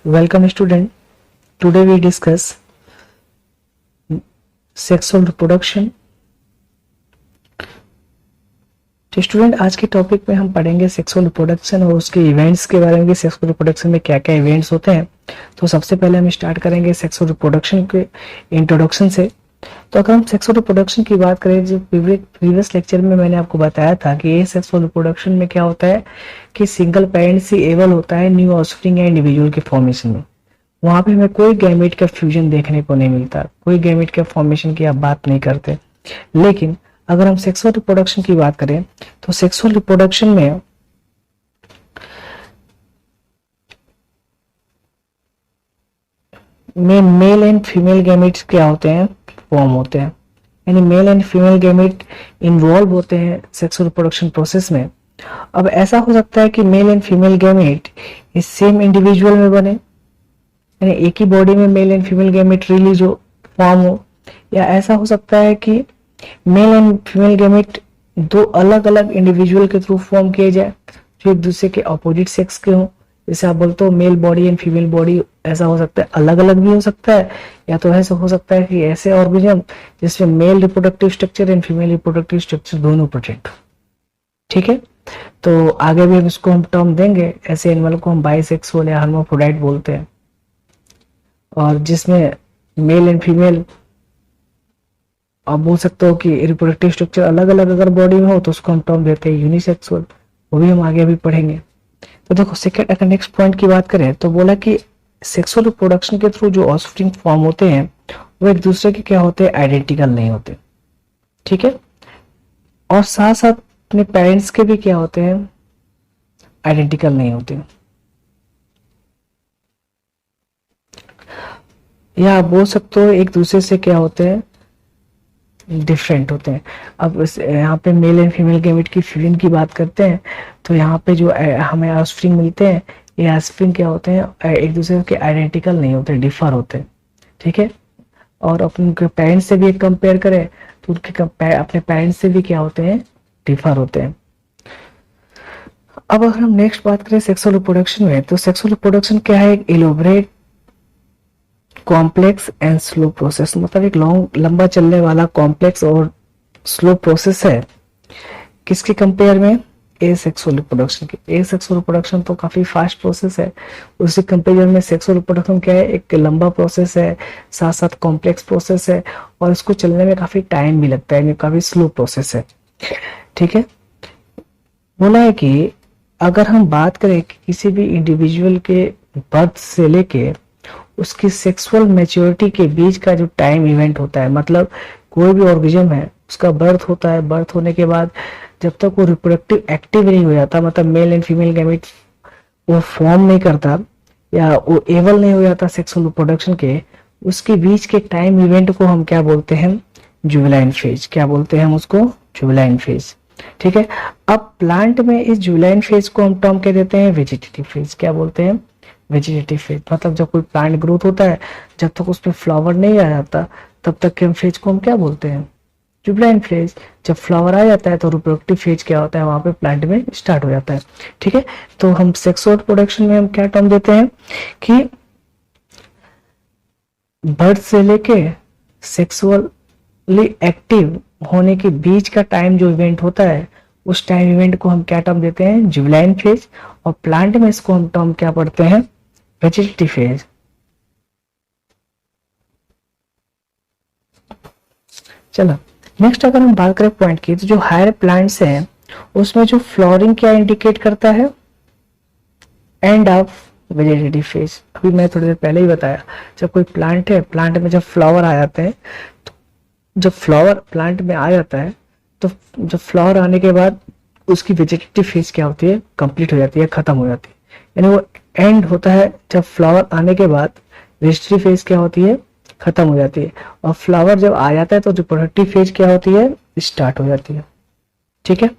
Welcome student. Today we discuss sexual reproduction. तो student आज के टॉपिक में हम पढ़ेंगे सेक्सुअल रिप्रोडक्शन और उसके इवेंट्स के बारे में कि सेक्सुअल रिप्रोडक्शन में क्या क्या इवेंट्स होते हैं। तो सबसे पहले हम स्टार्ट करेंगे सेक्सुअल रिप्रोडक्शन के इंट्रोडक्शन से। तो अगर हम सेक्सुअल रिप्रोडक्शन की बात करें, जो प्रीवियस लेक्चर में मैंने आपको बताया था कि ये सेक्सुअल रिप्रोडक्शन में क्या होता है कि सिंगल पेरेंट से एबल होता है न्यू ऑफस्प्रिंग या इंडिविजुअल के फॉर्मेशन में। वहां पे हमें कोई गैमेट का फ्यूजन देखने को नहीं मिलता, कोई गैमेट के फॉर्मेशन की आप बात नहीं करते। लेकिन अगर हम सेक्सुअल रिप्रोडक्शन की बात करें तो सेक्सुअल रिप्रोडक्शन में मेल एंड फीमेल गैमेट्स क्या होते हैं, फॉर्म होते हैं, यानी male and female gamete involve होते हैं सेक्सुअल रिप्रोडक्शन प्रोसेस में। अब ऐसा हो सकता है कि मेल एंड फीमेल गैमेट इस सेम इंडिविजुअल में बने, यानी एक ही बॉडी में male and female gamete release हो, फॉर्म हो, या ऐसा हो सकता है कि मेल एंड फीमेल गैमेट दो अलग अलग इंडिविजुअल के थ्रू फॉर्म किए जाए जो एक दूसरे के अपोजिट सेक्स के हों। जैसे आप बोलते हो male body and female body, ऐसा हो सकता है अलग अलग भी हो सकता है, या तो ऐसा हो सकता है कि ऐसे ऑर्गेनिज्म जिसमें male reproductive structure and female reproductive structure दोनों प्रेजेंट। ठीक है, तो आगे भी हम इसको हम टर्म देंगे। ऐसे एनिमल को हम बाइसेक्सुअल या हर्माफ्रोडाइट बोलते हैं, और जिसमें मेल एंड फीमेल आप बोल सकते हो कि रिप्रोडक्टिव स्ट्रक्चर अलग अलग अगर बॉडी में हो तो उसको हम टर्म देते हैं यूनिसेक्सुअल। वो भी हम आगे भी पढ़ेंगे। तो देखो सेकंड, अगर नेक्स्ट पॉइंट की बात करें तो बोला कि सेक्सुअल रिप्रोडक्शन के थ्रू जो ऑफस्प्रिंग फॉर्म होते हैं वो एक दूसरे के क्या होते हैं, आइडेंटिकल नहीं होते। ठीक है, और साथ साथ अपने पेरेंट्स के भी क्या होते हैं, आइडेंटिकल नहीं होते, या आप बोल सकते हो एक दूसरे से क्या होते हैं, डिफरेंट होते हैं। अब यहाँ पे मेल एंड फीमेल गैमेट की फ्यूजन की बात करते हैं तो यहाँ पे जो हमें ऑफस्प्रिंग मिलते हैं, ये ऑफस्प्रिंग क्या होते हैं, एक दूसरे के आइडेंटिकल नहीं होते, डिफर होते हैं। ठीक है, और अपने पेरेंट्स से भी एक कंपेयर करें तो उनके अपने पेरेंट्स से भी क्या होते हैं, डिफर होते हैं। अब अगर हम नेक्स्ट बात करें सेक्सुअल रिप्रोडक्शन में, तो सेक्सुअल रिप्रोडक्शन क्या है, एक elaborate complex and slow process, मतलब एक लंबा चलने वाला कॉम्प्लेक्स और स्लो प्रोसेस है। किसके कंपेयर में, ए सेक्सुअल रिप्रोडक्शन की। ए सेक्सुअल रिप्रोडक्शन तो काफी फास्ट प्रोसेस है, उसी कंपेरिजन में सेक्सुअल रिप्रोडक्शन क्या है, एक लंबा प्रोसेस है, साथ साथ कॉम्प्लेक्स प्रोसेस है, और इसको चलने में काफी टाइम भी लगता है, काफी स्लो प्रोसेस है। ठीक है, बोला है कि अगर हम बात करें कि किसी भी इंडिविजुअल के बर्थ से लेके उसकी सेक्सुअल मैच्योरिटी के बीच का जो टाइम इवेंट होता है, मतलब कोई भी ऑर्गेनिज्म है उसका बर्थ होता है, बर्थ होने के बाद जब तक वो रिप्रोडक्टिव एक्टिव नहीं हो जाता, मतलब मेल एंड फीमेल गैमेट वो फॉर्म नहीं करता या वो एबल नहीं हो जाता सेक्सुअल रिप्रोडक्शन के, उसके बीच के टाइम इवेंट को हम क्या बोलते हैं, जुवेनाइल फेज। क्या बोलते हैं हम उसको, जुवेनाइल फेज। ठीक है, अब प्लांट में इस जुवेनाइल फेज को हम टर्म कह देते हैं वेजिटेटिव फेज। क्या बोलते हैं, वेजिटेटिव फेज। मतलब जब कोई प्लांट ग्रोथ होता है, जब तक उसमें फ्लावर नहीं आ जाता तब तक के हम फेज को हम क्या बोलते हैं, जुवेनाइल फेज। जब फ्लावर आ जाता है तो रिप्रोडक्टिव फेज क्या होता है, वहां पे प्लांट में स्टार्ट हो जाता है। ठीक है, तो हम सेक्सुअल रिप्रोडक्शन में हम क्या टर्म देते हैं कि बर्थ से लेके सेक्सुअली एक्टिव होने के बीच का टाइम जो इवेंट होता है, उस टाइम इवेंट को हम क्या टर्म देते हैं, जुवेनाइल फेज। और प्लांट में इसको हम टर्म क्या पढ़ते हैं, वेजिटेटिव फेज। चलो नेक्स्ट अगर हम बात करें पॉइंट की, तो जो हायर प्लांट्स हैं उसमें जो फ्लावरिंग क्या इंडिकेट करता है, एंड ऑफ वेजिटेटिव फेज। अभी मैं थोड़ी देर पहले ही बताया, जब कोई प्लांट है, प्लांट में जब फ्लावर आ जाते हैं, तो जब फ्लावर प्लांट में आ जाता है तो जब फ्लावर आने के बाद उसकी वेजिटेटिव फेज क्या होती है, कंप्लीट हो जाती है, खत्म हो जाती है, यानी वो एंड होता है। जब फ्लावर आने के बाद वेजिटेटिव फेज क्या होती है, खत्म हो जाती है, और फ्लावर जब आ जाता है तो रिप्रोडक्टिव फेज क्या होती है, स्टार्ट हो जाती है। ठीक है,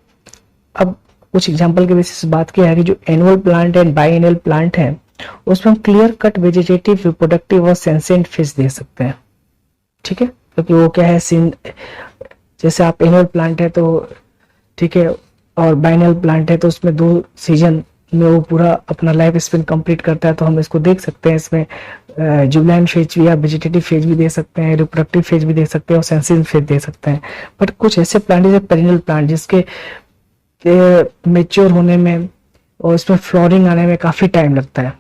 अब कुछ एग्जांपल के बेसिस बात किया है कि जो एनुअल प्लांट एंड बाइएनुअल प्लांट है उसमें हम क्लियर कट वेजिटेटिव, रिप्रोडक्टिव और सेंसेंट फेज दे सकते हैं। ठीक है, क्योंकि वो क्या है, जैसे आप एनुअल प्लांट है तो ठीक है, और बाइएनुअल प्लांट है तो उसमें 2 सीजन में वो पूरा अपना लाइफ स्पेन कंप्लीट करता है, तो हम इसको देख सकते हैं। इसमें जुबलाइन फेज या वेजिटेटिव फेज भी दे सकते हैं, रिप्रोडक्टिव फेज भी दे सकते हैं और सेंसिटिव फेज दे सकते हैं। बट कुछ ऐसे प्लांट जैसे पेरिनियल प्लांट जिसके मेच्योर होने में और इसमें फ्लोरिंग आने में काफी टाइम लगता है,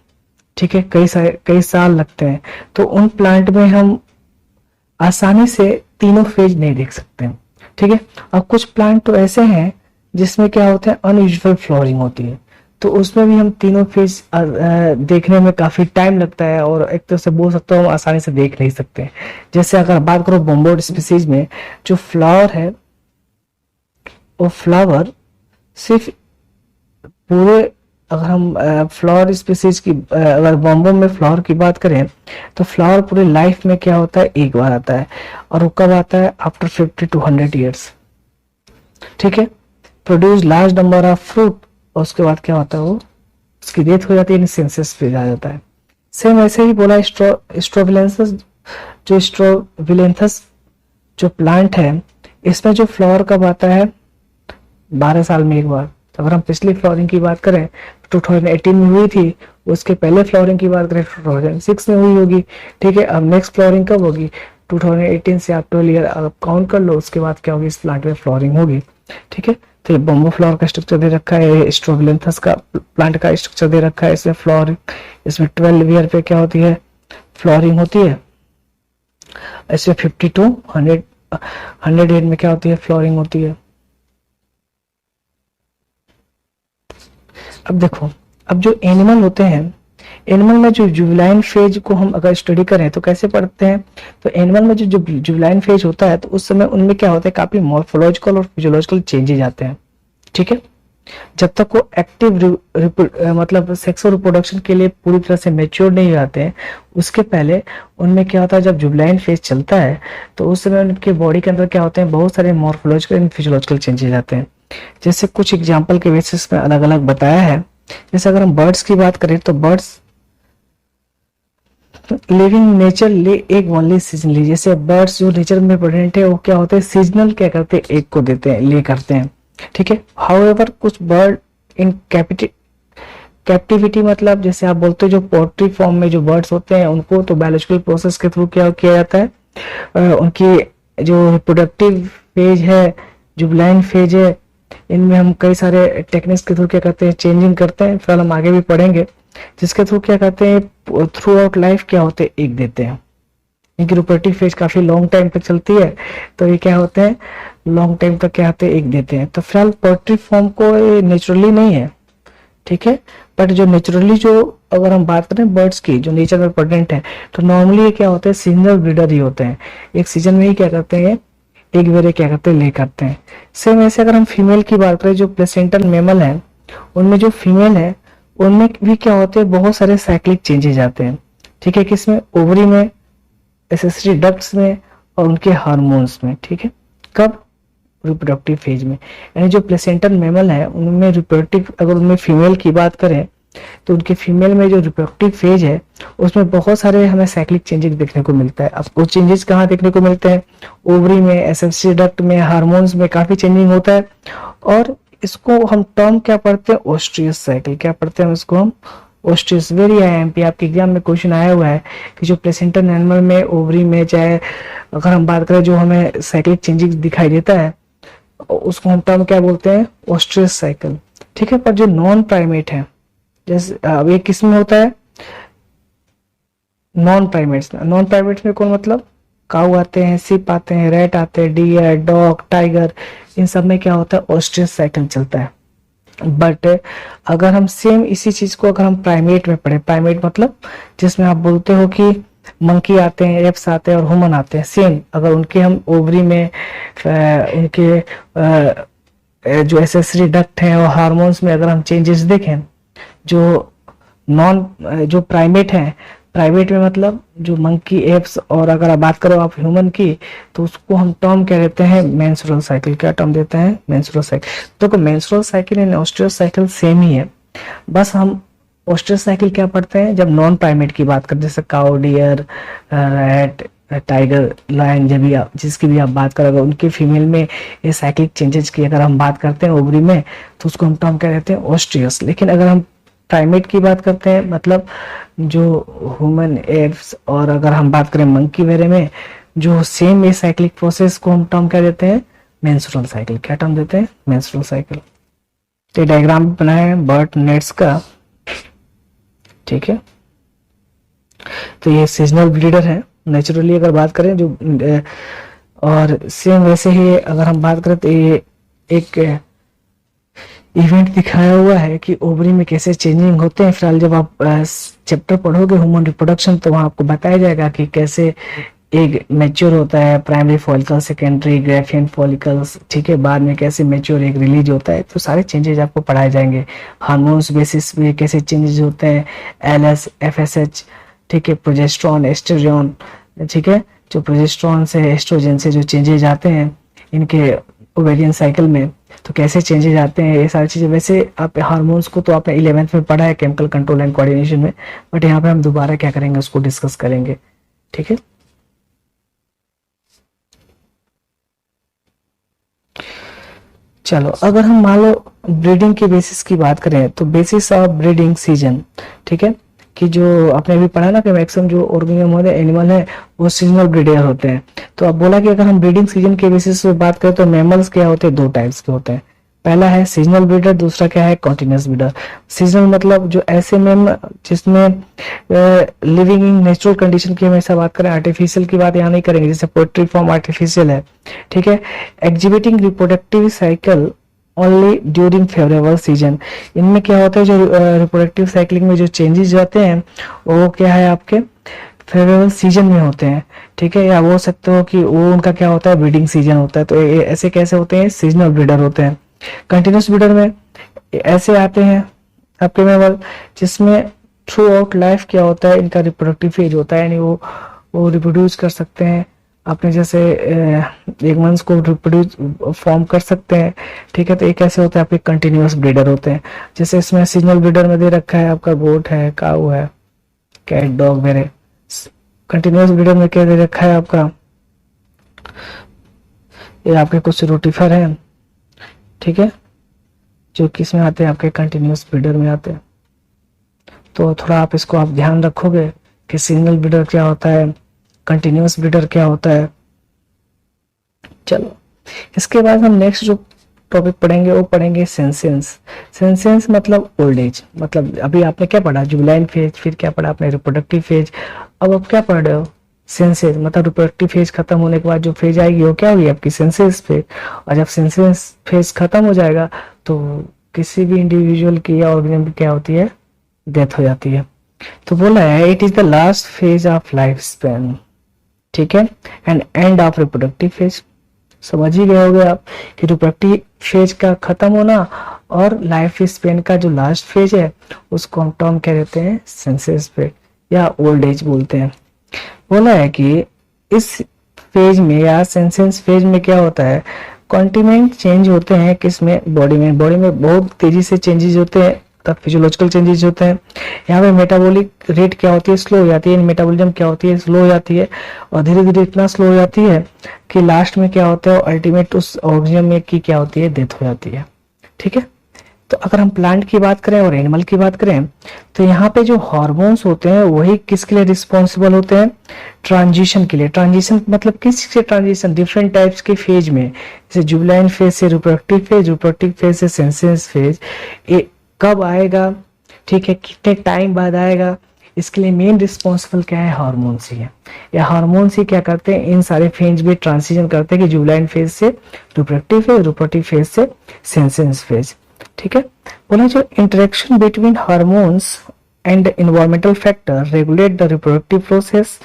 ठीक है, कई साल लगते हैं, तो उन प्लांट में हम आसानी से तीनों फेज नहीं देख सकते हैं, ठीक है। और कुछ प्लांट तो ऐसे हैं जिसमें क्या होता है, अनयूजुअल फ्लोरिंग होती है, तो उसमें भी हम तीनों फेज देखने में काफी टाइम लगता है, और एक तरह से बोल सकते हो हम आसानी से देख नहीं सकते। जैसे अगर बात करो बोम्बोर्ड स्पीसीज में, जो फ्लावर है वो फ्लावर सिर्फ पूरे, अगर हम फ्लावर स्पीसीज की अगर बॉम्बो में फ्लावर की बात करें, तो फ्लावर पूरे लाइफ में क्या होता है, एक बार आता है, और वो कब आता है, आफ्टर 50 to 100 ईयर्स, ठीक है। Produce large number of fruit, और उसके बाद क्या होता है, वो उसकी डेथ हो जाती है, सेंसस पे आ जाता है। सेम ऐसे ही बोला स्ट्रोविलेंथस, जो स्ट्रोविलेंथस जो प्लांट है, इसमें जो फ्लावर कब आता है, 12 साल में एक बार। तो अगर हम पिछली फ्लावरिंग की बात करें 2018 में हुई थी, उसके पहले फ्लावरिंग की बात करें 2006 में हुई होगी, ठीक है। अब नेक्स्ट फ्लावरिंग कब होगी, 2018 से आप 12 ईयर आप काउंट कर लो, उसके बाद क्या होगी, इस प्लांट में फ्लावरिंग होगी, ठीक है। तो ये बम्बो फ्लावर का स्ट्रक्चर दे रखा है, स्ट्रोबिलेंथस का प्लांट का स्ट्रक्चर दे रखा है, इसमें फ्लावरिंग, इसमें 12 ईयर पे क्या होती है, फ्लावरिंग होती है, इसमें 50 to 100 ईयर में क्या होती है, फ्लावरिंग होती है। अब देखो, अब जो एनिमल होते हैं, एनिमल में जो जुवेनाइल फेज को हम अगर स्टडी करें तो कैसे पढ़ते हैं, तो एनिमल में जो जुवेनाइल फेज होता है, तो उस समय उनमें क्या होता है, काफी मॉर्फोलॉजिकल और फिजियोलॉजिकल चेंजेस आते हैं, ठीक है। जब तक वो एक्टिव मतलब सेक्सुअल रिप्रोडक्शन के लिए पूरी तरह से मेच्योर नहीं हो जाते हैं, उसके पहले उनमें क्या होता है, जब जुवेनाइल फेज चलता है तो उस समय उनके बॉडी के अंदर क्या होते हैं, बहुत सारे मॉर्फोलॉजिकल एंड फिजियोलॉजिकल चेंजेस आते हैं। जैसे कुछ एग्जाम्पल के बेसिस में अलग अलग बताया है। जैसे अगर हम बर्ड्स की बात करें, तो बर्ड्स लिविंग नेचर ले एक ओनली सीजनली, जैसे बर्ड्स जो नेचर में प्रेजेंट है वो क्या होते हैं, सीजनल क्या करते हैं, एक को देते हैं, ले करते हैं, ठीक है। हाउएवर कुछ बर्ड इन कैप्टिविटी, मतलब जैसे आप बोलते हो जो पोल्ट्री फॉर्म में जो बर्ड्स होते हैं, उनको तो बायोलॉजिकल प्रोसेस के थ्रू क्या किया जाता है, उनकी जो रिप्रोडक्टिव फेज है, जुवेनाइल फेज है, इनमें हम कई सारे टेक्निक्स के थ्रू क्या करते हैं, चेंजिंग करते हैं, फिर हम आगे भी पढ़ेंगे, जिसके थ्रू क्या करते हैं, थ्रू आउट लाइफ क्या होते हैं, एक देते हैं। इनकी रिप्रोडक्टिव फेज काफी लॉन्ग टाइम तक चलती है, तो ये क्या होते हैं, लॉन्ग टाइम तक क्या होते हैं, एक देते हैं। तो फिलहाल पोल्ट्री फॉर्म को नेचुरली नहीं है, ठीक है, बट जो नेचुरली जो अगर हम बात करें बर्ड्स की जो नेचर में प्रेजेंट है, तो नॉर्मली क्या होते हैं, सीजनल ब्रीडर ही होते हैं, एक सीजन में ही क्या करते हैं, एक बेरे क्या करते हैं, ले करते हैं। सेम ऐसे अगर हम फीमेल की बात करें, जो प्लेसेंटल मेमल है, उनमें जो फीमेल है उनमें भी क्या होते हैं, बहुत सारे साइक्लिक चेंजेस आते हैं, ठीक है, किसमें, ओवरी में, एसेसरी डक्ट्स में, और उनके हार्मोन्स में, ठीक है। कब, रिप्रोडक्टिव फेज में। यानी जो प्लेसेंटल मेमल है उनमें रिप्रोडक्टिव, अगर उनमें फीमेल की बात करें, तो उनके फीमेल में जो रिप्रोडक्टिव फेज है उसमें बहुत सारे हमें साइक्लिक चेंजेस देखने को मिलता है। अब वो चेंजेस कहाँ देखने को मिलते हैं, ओवरी में, एसेसरी डक्ट में, हार्मोन्स में काफी चेंजिंग होता है। और इसको हम टर्म क्या पढ़ते हैं, ओस्ट्रियस साइकिल, क्या पढ़ते हैं इसको हम, ओस्ट्रियस। वेरी आईएमपी आपके एग्जाम में क्वेश्चन आया हुआ है कि जो प्लेसेंटल एनिमल में, ओवरी में, चाहे अगर हम बात करें जो हमें साइक्लिक चेंजेस दिखाई देता है, उसको हम टर्म क्या बोलते हैं, ओस्ट्रियस साइकिल, ठीक है। पर जो नॉन प्राइमेट है, जैसे अब ये किस में होता है, नॉन प्राइमेट्स में। नॉन प्राइमेट्स में कौन, मतलब काऊ आते हैं, सिप आते हैं, रैट आते हैं, डियर, डॉग, टाइगर, इन सब में क्या होता है, ओस्ट्रियस साइकिल चलता है। बट अगर हम सेम इसी चीज को अगर हम प्राइमेट में पढ़े, प्राइमेट मतलब जिसमें आप बोलते हो कि मंकी आते हैं, एप्स आते हैं और ह्यूमन आते हैं, सेम अगर उनके हम ओवरी में उनके जो एसेसरी डक्ट हैं और हार्मोन्स में अगर हम चेंजेस देखें, जो जो प्राइमेट हैं, प्राइमेट में मतलब जो मंकी, एप्स, और अगर आप बात करो आप ह्यूमन की, तो उसको हम टर्म क्या देते हैं, मेंस्ट्रुअल साइकिल। क्या टर्म देते हैं, मेंस्ट्रुअल साइकिल। देखो menstrual cycle and oestrous cycle same ही है, बस हम ओस्ट्रियस साइकिल क्या पढ़ते हैं जब नॉन प्राइमेट की बात करते हैं, जैसे cow, deer, rat, tiger, lion, जब भी आप जिसकी भी आप बात करोगे, उनके फीमेल में ये साइक्लिक चेंजेस की अगर हम बात करते हैं ओवरी में, तो उसको हम टर्म क्या देते हैं, ओस्ट्रियस। लेकिन अगर हम प्राइमेट की बात करते हैं, मतलब जो ह्यूमन एप्स, और अगर हम बात करें मंकी वगैरह में, जो सेम ए साइक्लिक प्रोसेस को हम टर्म क्या देते हैं, मेंस्ट्रुअल साइकिल। क्या टर्म देते हैं, मेंस्ट्रुअल साइकिल। तो ये डायग्राम बनाया है बर्ड नेट्स का, ठीक है। तो ये सीजनल ब्रीडर है नेचुरली अगर बात करें जो, और सेम वैसे ही अगर हम बात करें तो ये एक इवेंट दिखाया हुआ है कि ओवरी में कैसे चेंजिंग होते हैं। फिलहाल जब आप चैप्टर पढ़ोगे ह्यूमन रिप्रोडक्शन तो वहां आपको बताया जाएगा कि कैसे एग मैच्योर होता है, primary follicle, secondary Graafian follicles, ठीक है, बाद में कैसे मैच्योर एग रिलीज होता है। तो सारे चेंजेस आपको पढ़ाए जाएंगे। हार्मोन्स बेसिस पे कैसे चेंजेस होते हैं, एलएस, एफएसएच, ठीक है, प्रोजेस्टेरॉन, एस्ट्रोजन, ठीक है, जो प्रोजेस्टेरॉन से एस्ट्रोजन से जो चेंजेस आते हैं इनके ओवेरियन साइकिल में, तो कैसे चेंजेस आते हैं, ये सारी चीजें। वैसे आप हार्मोन्स को तो आपने 11th में पढ़ा है केमिकल कंट्रोल एंड कोऑर्डिनेशन में, बट यहाँ पे हम दोबारा क्या करेंगे उसको डिस्कस करेंगे, ठीक है। चलो अगर हम मान लो ब्रीडिंग के बेसिस की बात करें तो बेसिस ऑफ ब्रीडिंग सीजन, ठीक है, कि जो आपने अभी पढ़ा ना कि मैक्सिमम जो ऑर्गेनिज्म होते हैं, एनिमल है, वो सीजनल ब्रीडर होते हैं। तो अब बोला कि अगर हम ब्रीडिंग सीजन के बेसिस पे बात करें तो मैमल्स क्या होते हैं, दो टाइप्स के होते हैं। पहला है सीजनल ब्रीडर, दूसरा क्या है, कॉन्टिन्यूस ब्रीडर। सीजनल मतलब जो ऐसे मैम जिसमें लिविंग इन नेचुरल कंडीशन की हमेशा बात करें, आर्टिफिशियल की बात यहाँ नहीं करेंगे, जैसे पोल्ट्री फॉर्म आर्टिफिशियल है, ठीक है। Exhibiting reproductive cycle only during favourable season. इनमें क्या होता है, जो रिप्रोडक्टिव साइकिलिंग में जो चेंजेस आते हैं वो क्या है, आपके फेवरेबल सीजन में होते हैं, ठीक है। या बोल सकते हो कि वो उनका क्या होता है, ब्रीडिंग सीजन होता है। तो ऐसे कैसे होते हैं, सीजनल ब्रीडर होते हैं। कंटिन्यूस ब्रीडर में ऐसे आते हैं आपके मैमल जिसमें थ्रू आउट लाइफ क्या होता है, इनका रिप्रोडक्टिव फेज होता है, यानी वो रिप्रोड्यूस कर सकते हैं अपने जैसे एक मंथ को रिप्रोड्यूस फॉर्म कर सकते हैं, ठीक है। तो एक ऐसे होते हैं आपके कंटिन्यूअस ब्रीडर होते हैं। जैसे इसमें सीजनल ब्रीडर में दे रखा है आपका गोट है, काऊ है, कैट, डॉग वगैरह। कंटिन्यूअस ब्रीडर में क्या दे रखा है आपका, ये आपके कुछ रोटिफर हैं, ठीक है, जो किस में आते हैं, आपके कंटिन्यूअस ब्रीडर में आते हैं। तो थोड़ा आप इसको आप ध्यान रखोगे कि सीजनल ब्रीडर क्या होता है, कंटिन्यूअस ब्रीडर क्या होता है। चलो इसके बाद हम नेक्स्ट जो टॉपिक पढ़ेंगे वो पढ़ेंगे सेंसेंस। सेंसेंस मतलब ओल्ड एज, मतलब अभी आपने क्या पढ़ा, जुबिलाइन फेज, फिर क्या पढ़ा आपने, रिप्रोडक्टिव फेज। अब आप क्या पढ़ रहे हो, सेंसेस, मतलब रिप्रोडक्टिव फेज खत्म होने के बाद जो फेज आएगी वो क्या होगी, आपकी सेंसेस फेज। और जब सेंसेस फेज खत्म हो जाएगा तो किसी भी इंडिविजुअल की या ऑर्गेनिज्म की क्या होती है, डेथ हो जाती है। तो बोला है it is the last phase of life span, ठीक है, and end of reproductive phase. समझ ही गए होंगे आप कि रिप्रोडक्टिव फेज का खत्म होना और लाइफ स्पेन का जो लास्ट फेज है उसको हम टर्म क्या देते हैं, सेंसेस फेज या ओल्ड एज बोलते हैं। बोला है कि इस फेज में या सेंसेस फेज में क्या होता है, कॉन्टिनेंट चेंज होते हैं किसमें, बॉडी में। बॉडी में बहुत तेजी से चेंजेस होते हैं, तब फिजियोलॉजिकल चेंजेस होते हैं। यहाँ पे मेटाबॉलिक रेट क्या होती है, स्लो हो जाती है, मेटाबॉलिज्म क्या होती है, स्लो हो जाती है, और धीरे धीरे इतना स्लो हो जाती है कि लास्ट में क्या होता है, अल्टीमेट उस ऑर्गेनिज्म में की क्या होती है, डेथ हो जाती है, ठीक है। तो अगर हम प्लांट की बात करें और एनिमल की बात करें तो यहाँ पे जो हार्मोन्स होते हैं वही किसके लिए रिस्पॉन्सिबल होते हैं, ट्रांजिशन के लिए। ट्रांजिशन मतलब किससे ट्रांजिशन, डिफरेंट टाइप्स के फेज में, जैसे जुबिलाइन फेज से रिप्रोडक्टिव फेज, रिप्रोडक्टिव फेज से सेंसेस फेज, ये कब आएगा, ठीक है, कितने टाइम बाद आएगा, इसके लिए मेन रिस्पॉन्सिबल क्या है, हार्मोन्स ही है। या हार्मोन्स ही क्या करते हैं, इन सारे फेज में ट्रांजिशन करते हैं कि जुबिलाइन फेज से रिप्रोडक्टिव फेज, रिप्रोडक्टिव फेज से सेंसेस फेज, ठीक है। बोला जो interaction between hormones and environmental factor regulate the reproductive process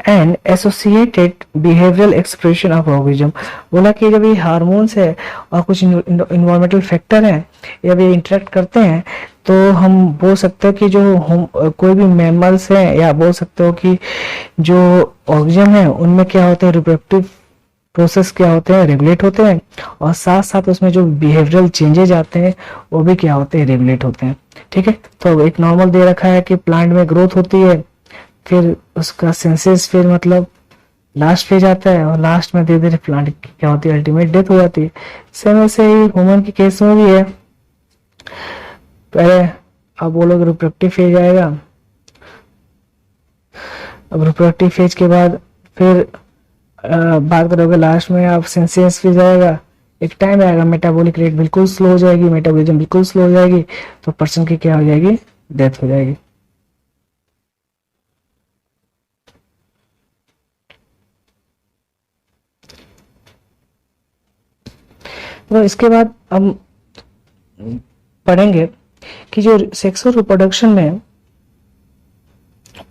and associated behavioural expression of organism. बोला कि जब ये हार्मोन्स है और कुछ इन्वायरमेंटल फैक्टर है, जब ये इंटरेक्ट करते हैं तो हम बोल सकते हो कि जो कोई भी मैमल्स हैं, या बोल सकते हो कि जो ऑर्गेनिज्म है उनमें क्या होते हैं, रिप्रोडक्टिव प्रोसेस क्या होते हैं, रेगुलेट होते हैं, और साथ साथ उसमें जो बिहेवियरल चेंजेज आते हैं वो भी क्या होते हैं, रेगुलेट होते हैं, ठीक है। तो एक नॉर्मल दे रखा है कि प्लांट में ग्रोथ होती है, फिर उसका सेंसेस फेज मतलब लास्ट फेज आता है, और लास्ट में धीरे धीरे प्लांट की क्या होती है, अल्टीमेट डेथ हो जाती है। सेम ऐसे ही ह्यूमन के केस में भी है, पहले अब बोलोगे रिप्रोडक्टिव फेज आएगा। अब रिप्रोडक्टिव फेज के बाद फिर बात करोगे लास्ट में आप सेंसियस फेज आएगा। एक टाइम आएगा मेटाबॉलिक रेट बिल्कुल स्लो हो जाएगी, मेटाबॉलिज्म बिल्कुल स्लो हो जाएगी, तो पर्सन की क्या हो जाएगी, डेथ हो जाएगी। तो इसके बाद हम पढ़ेंगे कि जो सेक्सुअल रिप्रोडक्शन में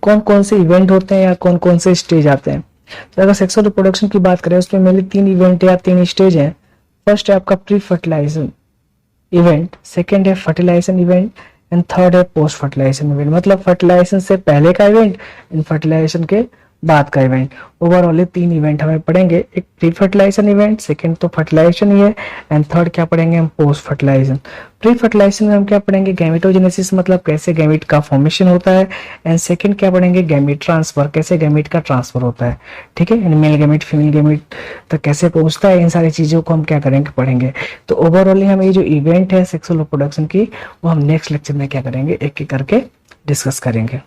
कौन कौन से इवेंट होते हैं या कौन कौन से स्टेज आते हैं। तो अगर सेक्सुअल रिप्रोडक्शन की बात करें उसमें मेनली 3 इवेंट या 3 स्टेज हैं। फर्स्ट है आपका प्री फर्टिलाइजेशन इवेंट, सेकेंड है फर्टिलाइजेशन इवेंट एंड थर्ड है पोस्ट फर्टिलाइजेशन इवेंट। मतलब फर्टिलाइजेशन से पहले का इवेंट एंड फर्टिलाइजेशन के बाद का इवेंट। ओवरऑल 3 इवेंट हमें पढ़ेंगे, एक प्री फर्टिलाइजेशन इवेंट, सेकेंड तो फर्टिलाइजेशन ही है एंड थर्ड क्या पढ़ेंगे हम, पोस्ट फर्टिलाइजेशन। प्री फर्टिलाइजेशन में हम क्या पढ़ेंगे, गैमेटोजेनेसिस मतलब कैसे गैमेट का फॉर्मेशन होता है एंड सेकेंड क्या पढ़ेंगे, गैमेट ट्रांसफर, कैसे गैमेट का ट्रांसफर होता है। ठीक है, मेल गैमेट फीमेल गैमेट तक कैसे पहुंचता है, इन सारी चीजों को हम क्या करेंगे, पढ़ेंगे। तो ओवरऑल हम ये जो इवेंट है सेक्सुअल रिप्रोडक्शन की वो हम नेक्स्ट लेक्चर में क्या करेंगे, एक एक करके डिस्कस करेंगे।